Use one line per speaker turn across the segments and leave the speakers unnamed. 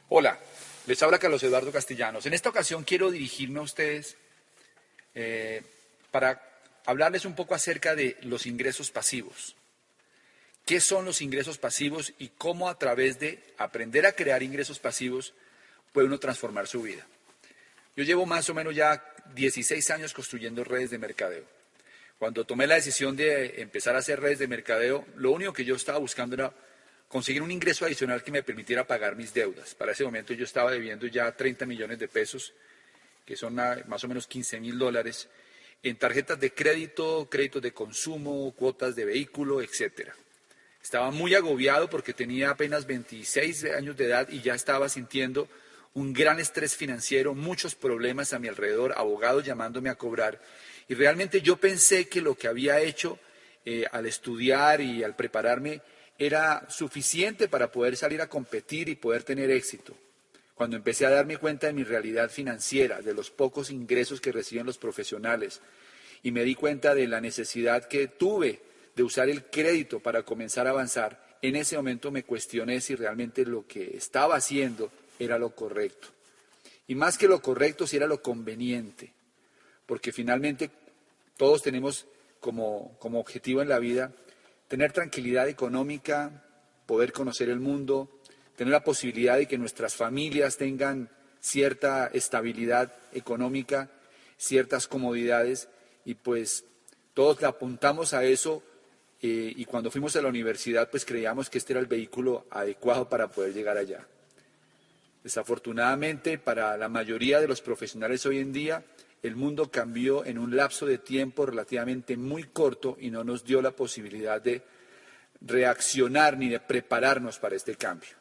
Hola, les habla Carlos Eduardo Castellanos. En esta ocasión quiero dirigirme a ustedes para hablarles un poco acerca de los ingresos pasivos. ¿Qué son los ingresos pasivos y cómo a través de aprender a crear ingresos pasivos puede uno transformar su vida? Yo llevo más o menos ya 16 años construyendo redes de mercadeo. Cuando tomé la decisión de empezar a hacer redes de mercadeo, lo único que yo estaba buscando era conseguir un ingreso adicional que me permitiera pagar mis deudas. Para ese momento yo estaba debiendo ya 30 millones de pesos, que son más o menos $15,000, en tarjetas de crédito, créditos de consumo, cuotas de vehículo, etcétera. Estaba muy agobiado porque tenía apenas 26 años de edad y ya estaba sintiendo un gran estrés financiero, muchos problemas a mi alrededor, abogados llamándome a cobrar. Y realmente yo pensé que lo que había hecho al estudiar y al prepararme era suficiente para poder salir a competir y poder tener éxito. Cuando empecé a darme cuenta de mi realidad financiera, de los pocos ingresos que reciben los profesionales, y me di cuenta de la necesidad que tuve de usar el crédito para comenzar a avanzar, en ese momento me cuestioné si realmente lo que estaba haciendo era lo correcto. Y más que lo correcto, si era lo conveniente, porque finalmente todos tenemos como objetivo en la vida tener tranquilidad económica, poder conocer el mundo, tener la posibilidad de que nuestras familias tengan cierta estabilidad económica, ciertas comodidades, y pues todos le apuntamos a eso, y cuando fuimos a la universidad pues creíamos que este era el vehículo adecuado para poder llegar allá. Desafortunadamente, para la mayoría de los profesionales hoy en día, el mundo cambió en un lapso de tiempo relativamente muy corto y no nos dio la posibilidad de reaccionar ni de prepararnos para este cambio.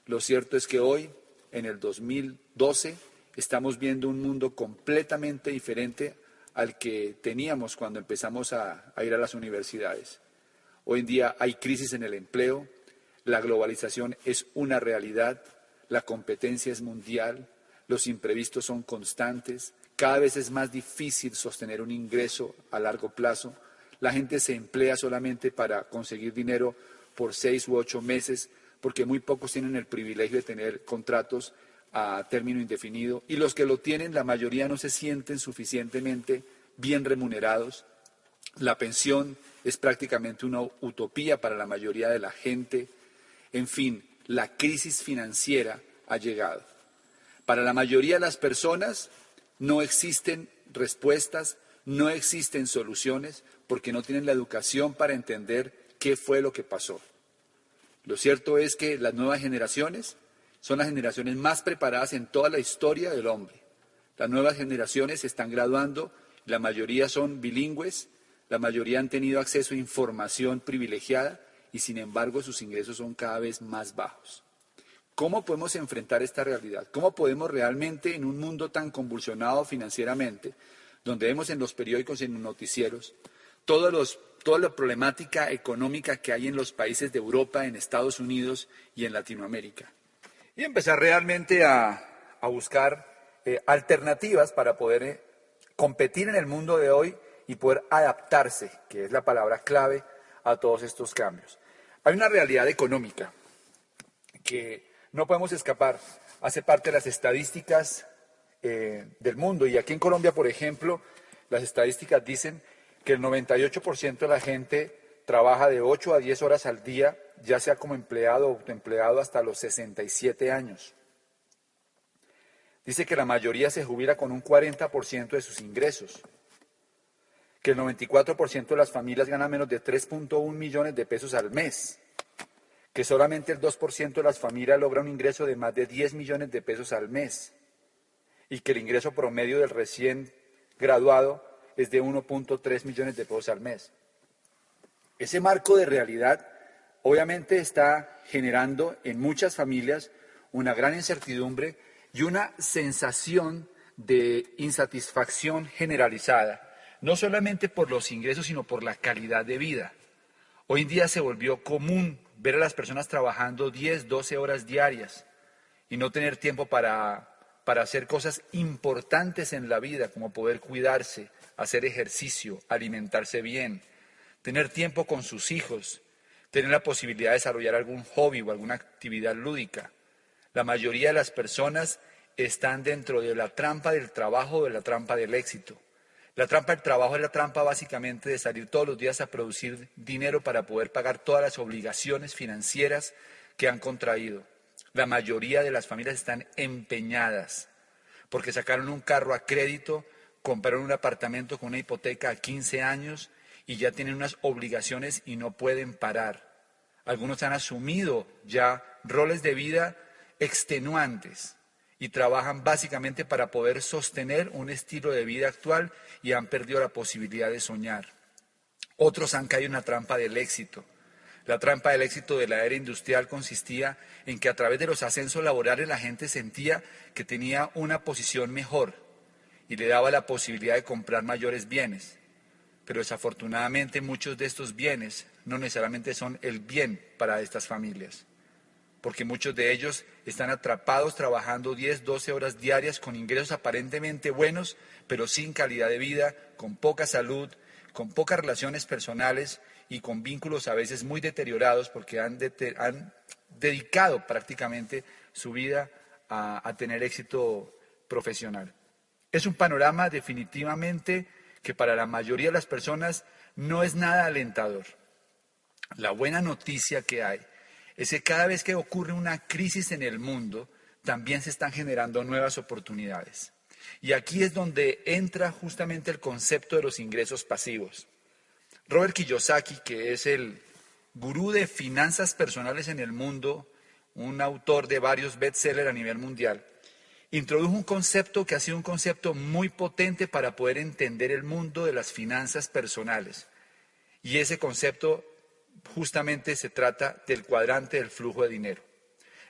Lo cierto es que hoy, en el 2012, estamos viendo un mundo completamente diferente al que teníamos cuando empezamos a ir a las universidades. Hoy en día hay crisis en el empleo, la globalización es una realidad, la competencia es mundial, los imprevistos son constantes, cada vez es más difícil sostener un ingreso a largo plazo, la gente se emplea solamente para conseguir dinero por 6 u 8 meses, porque muy pocos tienen el privilegio de tener contratos a término indefinido, y los que lo tienen, la mayoría no se sienten suficientemente bien remunerados. La pensión es prácticamente una utopía para la mayoría de la gente. En fin, la crisis financiera ha llegado. Para la mayoría de las personas no existen respuestas, no existen soluciones, porque no tienen la educación para entender qué fue lo que pasó. Lo cierto es que las nuevas generaciones son las generaciones más preparadas en toda la historia del hombre. Las nuevas generaciones se están graduando, la mayoría son bilingües, la mayoría han tenido acceso a información privilegiada y sin embargo sus ingresos son cada vez más bajos. ¿Cómo podemos enfrentar esta realidad? ¿Cómo podemos realmente, en un mundo tan convulsionado financieramente, donde vemos en los periódicos y en los noticieros toda la problemática económica que hay en los países de Europa, en Estados Unidos y en Latinoamérica? Y empezar realmente a buscar alternativas para poder competir en el mundo de hoy y poder adaptarse, que es la palabra clave, a todos estos cambios. Hay una realidad económica que no podemos escapar, hace parte de las estadísticas del mundo. Y aquí en Colombia, por ejemplo, las estadísticas dicen que el 98% de la gente trabaja de 8 a 10 horas al día, ya sea como empleado o autoempleado, hasta los 67 años. Dice que la mayoría se jubila con un 40% de sus ingresos, que el 94% de las familias gana menos de 3.1 millones de pesos al mes, que solamente el 2% de las familias logra un ingreso de más de 10 millones de pesos al mes y que el ingreso promedio del recién graduado es de 1.3 millones de pesos al mes. Ese marco de realidad obviamente está generando en muchas familias una gran incertidumbre y una sensación de insatisfacción generalizada, no solamente por los ingresos, sino por la calidad de vida. Hoy en día se volvió común ver a las personas trabajando 10, 12 horas diarias y no tener tiempo para hacer cosas importantes en la vida, como poder cuidarse, hacer ejercicio, alimentarse bien, tener tiempo con sus hijos, tener la posibilidad de desarrollar algún hobby o alguna actividad lúdica. La mayoría de las personas están dentro de la trampa del trabajo o de la trampa del éxito. La trampa del trabajo es la trampa básicamente de salir todos los días a producir dinero para poder pagar todas las obligaciones financieras que han contraído. La mayoría de las familias están empeñadas porque sacaron un carro a crédito, compraron un apartamento con una hipoteca a 15 años y ya tienen unas obligaciones y no pueden parar. Algunos han asumido ya roles de vida extenuantes y trabajan básicamente para poder sostener un estilo de vida actual y han perdido la posibilidad de soñar. Otros han caído en la trampa del éxito. La trampa del éxito de la era industrial consistía en que a través de los ascensos laborales la gente sentía que tenía una posición mejor y le daba la posibilidad de comprar mayores bienes. Pero desafortunadamente muchos de estos bienes no necesariamente son el bien para estas familias, porque muchos de ellos están atrapados trabajando 10, 12 horas diarias con ingresos aparentemente buenos, pero sin calidad de vida, con poca salud, con pocas relaciones personales y con vínculos a veces muy deteriorados porque han dedicado prácticamente su vida a tener éxito profesional. Es un panorama definitivamente que para la mayoría de las personas no es nada alentador. La buena noticia que hay es que cada vez que ocurre una crisis en el mundo, también se están generando nuevas oportunidades. Y aquí es donde entra justamente el concepto de los ingresos pasivos. Robert Kiyosaki, que es el gurú de finanzas personales en el mundo, un autor de varios bestsellers a nivel mundial, introdujo un concepto que ha sido un concepto muy potente para poder entender el mundo de las finanzas personales. Y ese concepto justamente se trata del cuadrante del flujo de dinero.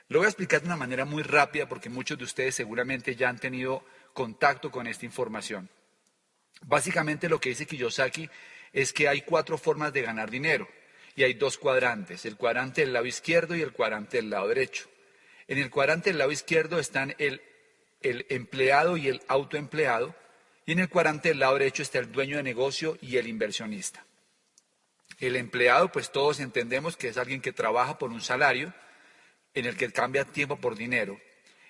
Lo voy a explicar de una manera muy rápida porque muchos de ustedes seguramente ya han tenido contacto con esta información. Básicamente lo que dice Kiyosaki es que hay 4 formas de ganar dinero y hay 2 cuadrantes, el cuadrante del lado izquierdo y el cuadrante del lado derecho. En el cuadrante del lado izquierdo están el empleado y el autoempleado, y en el cuadrante del lado derecho está el dueño de negocio y el inversionista. El empleado, pues todos entendemos que es alguien que trabaja por un salario en el que cambia tiempo por dinero.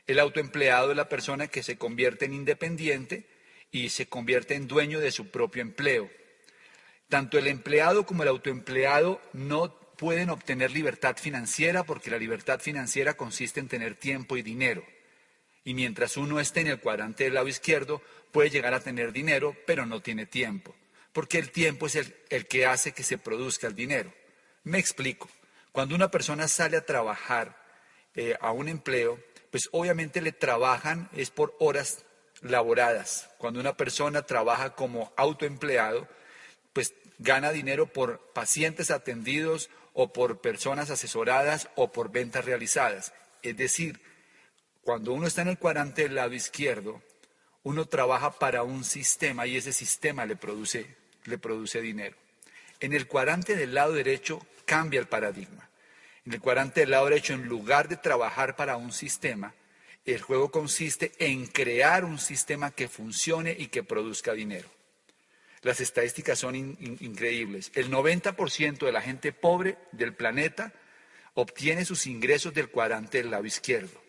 El autoempleado es la persona que se convierte en independiente y se convierte en dueño de su propio empleo. Tanto el empleado como el autoempleado no pueden obtener libertad financiera porque la libertad financiera consiste en tener tiempo y dinero. Y mientras uno esté en el cuadrante del lado izquierdo, puede llegar a tener dinero, pero no tiene tiempo, porque el tiempo es el que hace que se produzca el dinero. Me explico. Cuando una persona sale a trabajar a un empleo, pues obviamente le trabajan es por horas laboradas. Cuando una persona trabaja como autoempleado, pues gana dinero por pacientes atendidos o por personas asesoradas o por ventas realizadas. Es decir, cuando uno está en el cuadrante del lado izquierdo, uno trabaja para un sistema y ese sistema le produce dinero. En el cuadrante del lado derecho cambia el paradigma. En el cuadrante del lado derecho, en lugar de trabajar para un sistema, el juego consiste en crear un sistema que funcione y que produzca dinero. Las estadísticas son increíbles. El 90% de la gente pobre del planeta obtiene sus ingresos del cuadrante del lado izquierdo.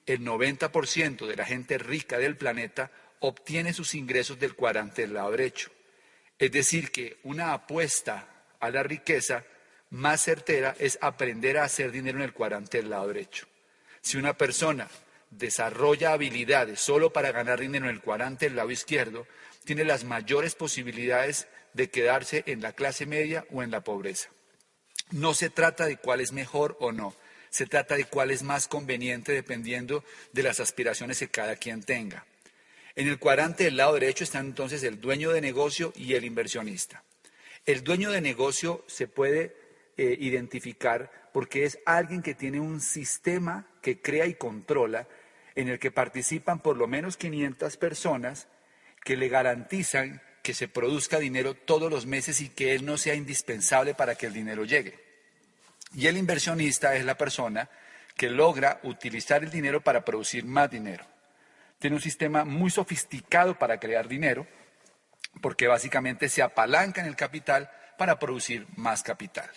El 90% de la gente rica del planeta obtiene sus ingresos del cuadrante del lado derecho. Es decir, que una apuesta a la riqueza más certera es aprender a hacer dinero en el cuadrante del lado derecho. Si una persona desarrolla habilidades solo para ganar dinero en el cuadrante del lado izquierdo, tiene las mayores posibilidades de quedarse en la clase media o en la pobreza. No se trata de cuál es mejor o no. Se trata de cuál es más conveniente dependiendo de las aspiraciones que cada quien tenga. En el cuadrante del lado derecho están entonces el dueño de negocio y el inversionista. El dueño de negocio se puede identificar porque es alguien que tiene un sistema que crea y controla en el que participan por lo menos 500 personas que le garantizan que se produzca dinero todos los meses y que él no sea indispensable para que el dinero llegue. Y el inversionista es la persona que logra utilizar el dinero para producir más dinero. Tiene un sistema muy sofisticado para crear dinero, porque básicamente se apalanca en el capital para producir más capital.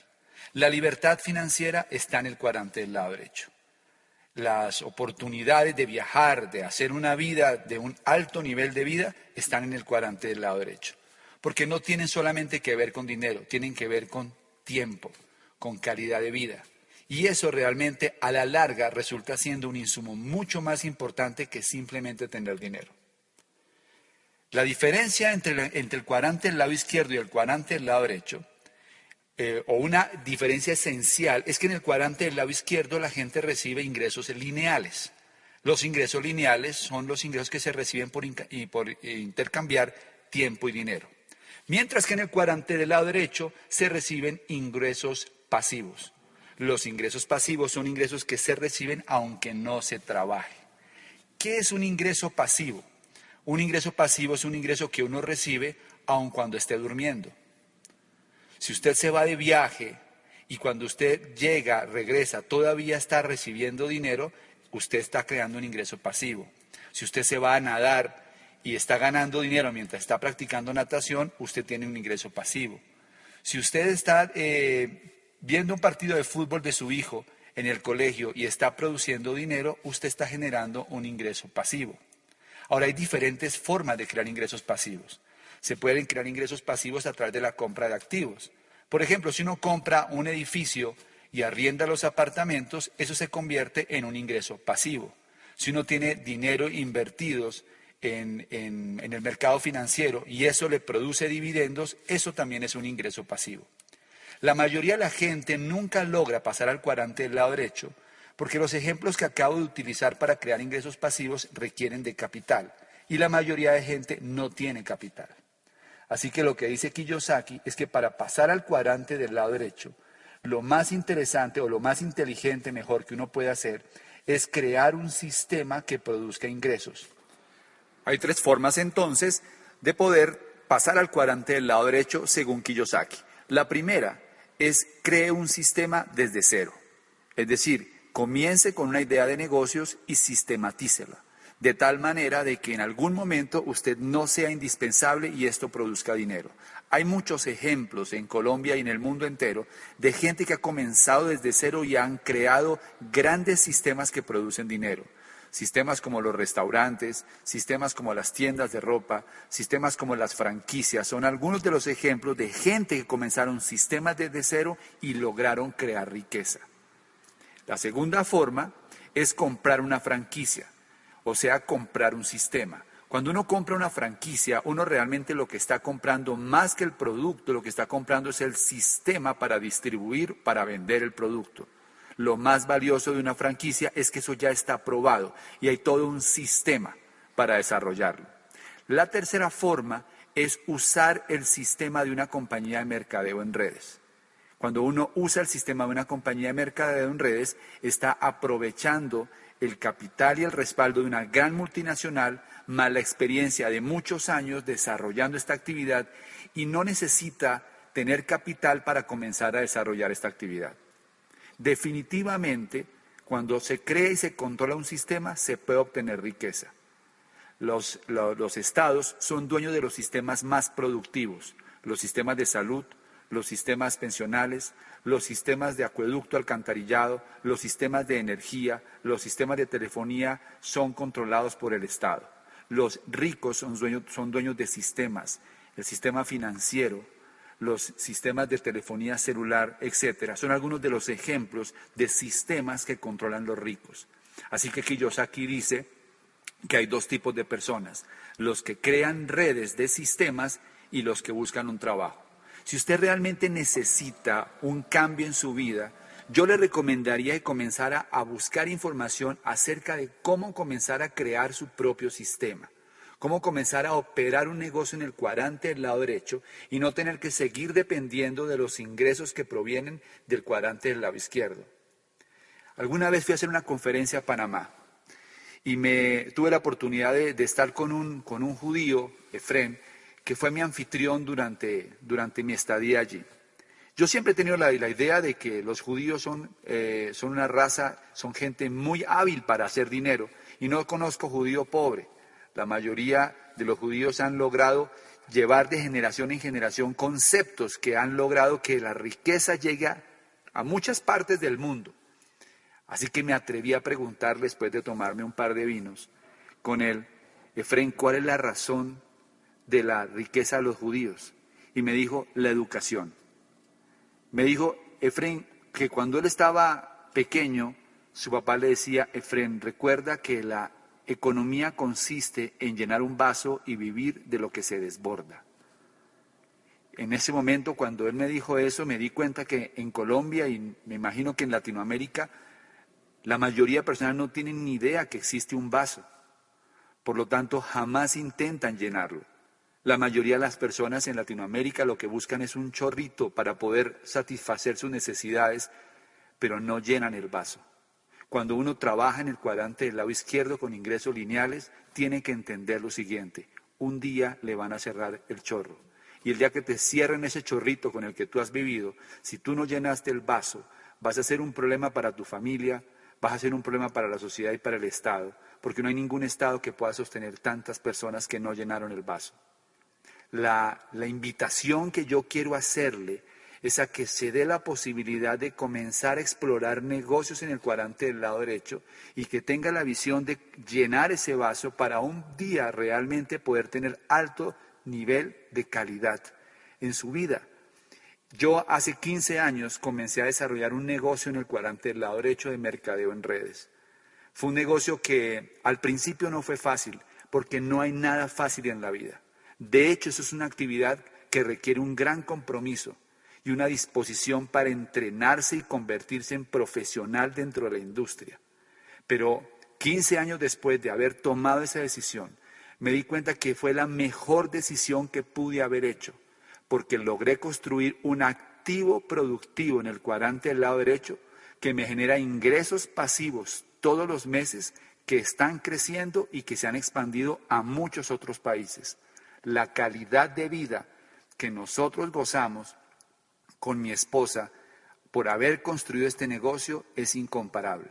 La libertad financiera está en el cuadrante del lado derecho. Las oportunidades de viajar, de hacer una vida de un alto nivel de vida, están en el cuadrante del lado derecho. Porque no tienen solamente que ver con dinero, tienen que ver con tiempo, con calidad de vida. Y eso realmente a la larga resulta siendo un insumo mucho más importante que simplemente tener dinero. La diferencia entre el cuadrante del lado izquierdo y el cuadrante del lado derecho, o una diferencia esencial, es que en el cuadrante del lado izquierdo la gente recibe ingresos lineales. Los ingresos lineales son los ingresos que se reciben por intercambiar tiempo y dinero. Mientras que en el cuadrante del lado derecho se reciben ingresos pasivos. Los ingresos pasivos son ingresos que se reciben aunque no se trabaje. ¿Qué es un ingreso pasivo? Un ingreso pasivo es un ingreso que uno recibe aun cuando esté durmiendo. Si usted se va de viaje y cuando usted llega, regresa, todavía está recibiendo dinero, usted está creando un ingreso pasivo. Si usted se va a nadar y está ganando dinero mientras está practicando natación, usted tiene un ingreso pasivo. Si usted está viendo un partido de fútbol de su hijo en el colegio y está produciendo dinero, usted está generando un ingreso pasivo. Ahora, hay diferentes formas de crear ingresos pasivos. Se pueden crear ingresos pasivos a través de la compra de activos. Por ejemplo, si uno compra un edificio y arrienda los apartamentos, eso se convierte en un ingreso pasivo. Si uno tiene dinero invertidos en el mercado financiero y eso le produce dividendos, eso también es un ingreso pasivo. La mayoría de la gente nunca logra pasar al cuadrante del lado derecho porque los ejemplos que acabo de utilizar para crear ingresos pasivos requieren de capital y la mayoría de gente no tiene capital. Así que lo que dice Kiyosaki es que para pasar al cuadrante del lado derecho, lo más interesante o lo más inteligente mejor que uno puede hacer es crear un sistema que produzca ingresos. Hay tres formas entonces de poder pasar al cuadrante del lado derecho según Kiyosaki. La primera es cree un sistema desde cero, es decir, comience con una idea de negocios y sistematícela, de tal manera de que en algún momento usted no sea indispensable y esto produzca dinero. Hay muchos ejemplos en Colombia y en el mundo entero de gente que ha comenzado desde cero y han creado grandes sistemas que producen dinero. Sistemas como los restaurantes, sistemas como las tiendas de ropa, sistemas como las franquicias, son algunos de los ejemplos de gente que comenzaron sistemas desde cero y lograron crear riqueza. La segunda forma es comprar una franquicia, o sea, comprar un sistema. Cuando uno compra una franquicia, uno realmente lo que está comprando, más que el producto, lo que está comprando es el sistema para distribuir, para vender el producto. Lo más valioso de una franquicia es que eso ya está probado y hay todo un sistema para desarrollarlo. La tercera forma es usar el sistema de una compañía de mercadeo en redes. Cuando uno usa el sistema de una compañía de mercadeo en redes, está aprovechando el capital y el respaldo de una gran multinacional, más la experiencia de muchos años desarrollando esta actividad y no necesita tener capital para comenzar a desarrollar esta actividad. Definitivamente, cuando se crea y se controla un sistema, se puede obtener riqueza. Los estados son dueños de los sistemas más productivos, los sistemas de salud, los sistemas pensionales, los sistemas de acueducto, alcantarillado, los sistemas de energía, los sistemas de telefonía son controlados por el Estado. Los ricos son dueños de sistemas, el sistema financiero, los sistemas de telefonía celular, etcétera. Son algunos de los ejemplos de sistemas que controlan los ricos. Así que Kiyosaki dice que hay dos tipos de personas, los que crean redes de sistemas y los que buscan un trabajo. Si usted realmente necesita un cambio en su vida, yo le recomendaría que comenzara a buscar información acerca de cómo comenzar a crear su propio sistema, cómo comenzar a operar un negocio en el cuadrante del lado derecho y no tener que seguir dependiendo de los ingresos que provienen del cuadrante del lado izquierdo. Alguna vez fui a hacer una conferencia a Panamá y tuve la oportunidad de estar con un judío, Efrén, que fue mi anfitrión durante mi estadía allí. Yo siempre he tenido la idea de que los judíos son una raza, son gente muy hábil para hacer dinero, y no conozco judío pobre. La mayoría de los judíos han logrado llevar de generación en generación conceptos que han logrado que la riqueza llegue a muchas partes del mundo. Así que me atreví a preguntarle, después de tomarme un par de vinos con él: Efrén, ¿cuál es la razón de la riqueza de los judíos? Y me dijo: la educación. Me dijo Efrén que cuando él estaba pequeño, su papá le decía: Efrén, recuerda que la economía consiste en llenar un vaso y vivir de lo que se desborda. En ese momento, cuando él me dijo eso, me di cuenta que en Colombia, y me imagino que en Latinoamérica, la mayoría de personas no tienen ni idea que existe un vaso. Por lo tanto, jamás intentan llenarlo. La mayoría de las personas en Latinoamérica lo que buscan es un chorrito para poder satisfacer sus necesidades, pero no llenan el vaso. Cuando uno trabaja en el cuadrante del lado izquierdo con ingresos lineales, tiene que entender lo siguiente: un día le van a cerrar el chorro. Y el día que te cierren ese chorrito con el que tú has vivido, si tú no llenaste el vaso, vas a ser un problema para tu familia, vas a ser un problema para la sociedad y para el Estado, porque no hay ningún Estado que pueda sostener tantas personas que no llenaron el vaso. La invitación que yo quiero hacerle es a que se dé la posibilidad de comenzar a explorar negocios en el cuadrante del lado derecho y que tenga la visión de llenar ese vaso para un día realmente poder tener alto nivel de calidad en su vida. Yo hace 15 años comencé a desarrollar un negocio en el cuadrante del lado derecho de mercadeo en redes. Fue un negocio que al principio no fue fácil, porque no hay nada fácil en la vida. De hecho, eso es una actividad que requiere un gran compromiso y una disposición para entrenarse y convertirse en profesional dentro de la industria. Pero 15 años después de haber tomado esa decisión, me di cuenta que fue la mejor decisión que pude haber hecho, porque logré construir un activo productivo en el cuadrante del lado derecho que me genera ingresos pasivos todos los meses que están creciendo y que se han expandido a muchos otros países. La calidad de vida que nosotros gozamos con mi esposa por haber construido este negocio es incomparable.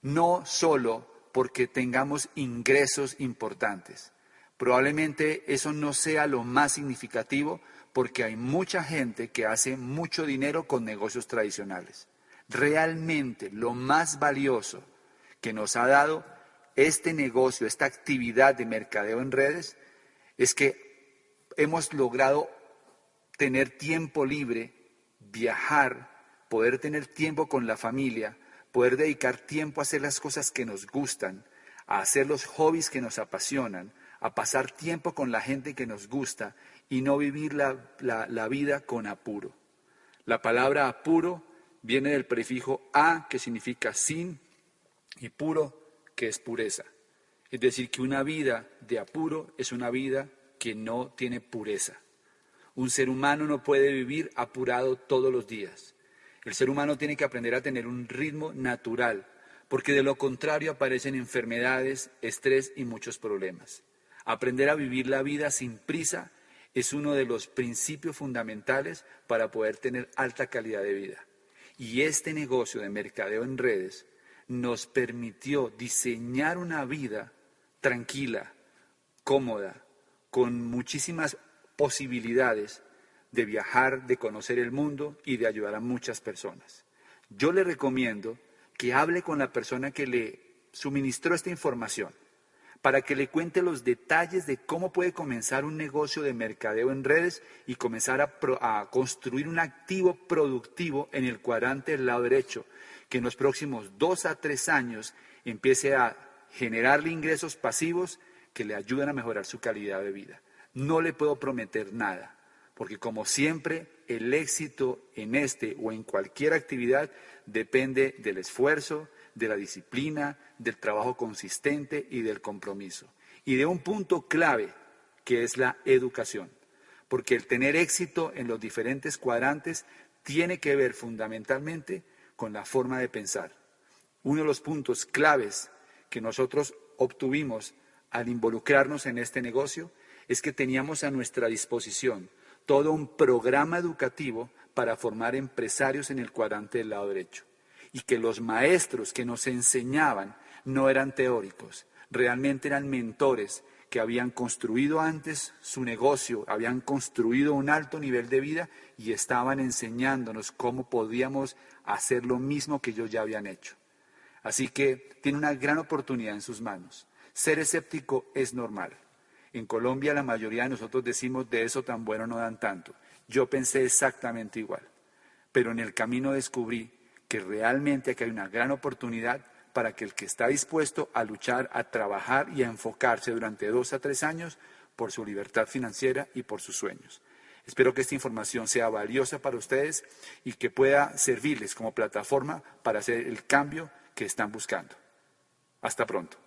No solo porque tengamos ingresos importantes. Probablemente eso no sea lo más significativo, porque hay mucha gente que hace mucho dinero con negocios tradicionales. Realmente lo más valioso que nos ha dado este negocio, esta actividad de mercadeo en redes, es que hemos logrado tener tiempo libre, viajar, poder tener tiempo con la familia, poder dedicar tiempo a hacer las cosas que nos gustan, a hacer los hobbies que nos apasionan, a pasar tiempo con la gente que nos gusta y no vivir la vida con apuro. La palabra apuro viene del prefijo a, que significa sin, y puro, que es pureza. Es decir, que una vida de apuro es una vida que no tiene pureza. Un ser humano no puede vivir apurado todos los días. El ser humano tiene que aprender a tener un ritmo natural, porque de lo contrario aparecen enfermedades, estrés y muchos problemas. Aprender a vivir la vida sin prisa es uno de los principios fundamentales para poder tener alta calidad de vida. Y este negocio de mercadeo en redes nos permitió diseñar una vida tranquila, cómoda, con muchísimas posibilidades de viajar, de conocer el mundo y de ayudar a muchas personas. Yo le recomiendo que hable con la persona que le suministró esta información, para que le cuente los detalles de cómo puede comenzar un negocio de mercadeo en redes y comenzar a construir un activo productivo en el cuadrante del lado derecho, que en los próximos 2 a 3 años empiece a generarle ingresos pasivos que le ayuden a mejorar su calidad de vida. No le puedo prometer nada, porque como siempre, el éxito en este o en cualquier actividad depende del esfuerzo, de la disciplina, del trabajo consistente y del compromiso. Y de un punto clave, que es la educación. Porque el tener éxito en los diferentes cuadrantes tiene que ver fundamentalmente con la forma de pensar. Uno de los puntos claves que nosotros obtuvimos al involucrarnos en este negocio es que teníamos a nuestra disposición todo un programa educativo para formar empresarios en el cuadrante del lado derecho. Y que los maestros que nos enseñaban no eran teóricos, realmente eran mentores que habían construido antes su negocio, habían construido un alto nivel de vida y estaban enseñándonos cómo podíamos hacer lo mismo que ellos ya habían hecho. Así que tiene una gran oportunidad en sus manos. Ser escéptico es normal. En Colombia la mayoría de nosotros decimos de eso tan bueno no dan tanto. Yo pensé exactamente igual. Pero en el camino descubrí que realmente aquí hay una gran oportunidad para que el que está dispuesto a luchar, a trabajar y a enfocarse durante 2 a 3 años por su libertad financiera y por sus sueños. Espero que esta información sea valiosa para ustedes y que pueda servirles como plataforma para hacer el cambio que están buscando. Hasta pronto.